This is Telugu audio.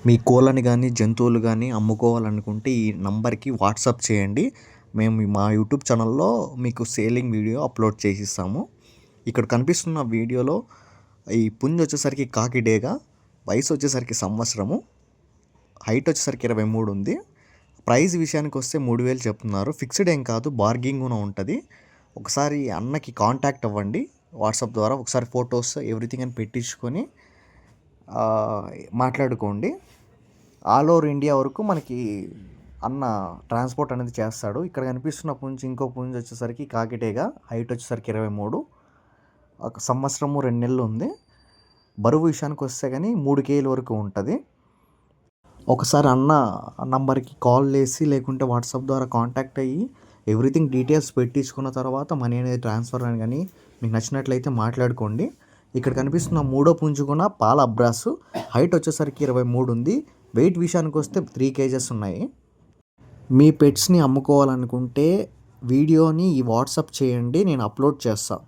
మీ కోళ్ళని గానీ, జంతువులు గానీ అమ్ముకోవాలనుకుంటే ఈ నంబర్‌కి వాట్సాప్ చేయండి. మేము మా యూట్యూబ్ ఛానల్‌లో మీకు సేలింగ్ వీడియో అప్‌లోడ్ చేసిస్తాము. ఇక్కడ కనిపిస్తున్న వీడియోలో ఈ పుంజొచ్చేసరికి కాకి డేగ, వయసొచ్చేసరికి సంవత్సరము, హైట్ వచ్చేసరికి 23 ఉంది. ప్రైస్ విషయానికొస్తే 3000 చెప్తున్నారు. ఫిక్స్‌డ్ ఏం కాదు, బార్గెనింగ్ గూడా ఉంటది. ఒకసారి అన్నకి కాంటాక్ట్ అవ్వండి వాట్సాప్ ద్వారా. ఒకసారి ఫోటోస్ ఎవ్రీథింగ్ అని పెట్టించుకొని మాట్లాడుకోండి. ఆల్ ఓవర్ ఇండియా వరకు మనకి అన్న ట్రాన్స్పోర్ట్ అనేది చేస్తాడు. ఇక్కడ కనిపిస్తున్న పుంజు ఇంకో పుంజు వచ్చేసరికి కాకిటేగా, హైట్ వచ్చేసరికి 23, ఒక సంవత్సరము 2 నెలలు ఉంది. బరువు విషయానికి వస్తే కానీ 3 కేజీల వరకు ఉంటుంది. ఒకసారి అన్న నంబర్కి కాల్ చేసి లేకుంటే వాట్సాప్ ద్వారా కాంటాక్ట్ అయ్యి ఎవ్రీథింగ్ డీటెయిల్స్ పెట్టించుకున్న తర్వాత మనీ అనేది ట్రాన్స్ఫర్ అని కానీ మీకు నచ్చినట్లయితే మాట్లాడుకోండి. ఇక్కడ కనిపిస్తున్న మూడో పుంజు కూడా పాల అబ్రాసు, హైట్ వచ్చేసరికి 23 ఉంది. వెయిట్ విషయానికి వస్తే 3 కేజెస్ ఉన్నాయి. మీ పెట్స్ని అమ్ముకోవాలనుకుంటే వీడియోని ఈ వాట్సాప్ చేయండి, నేను అప్లోడ్ చేస్తాను.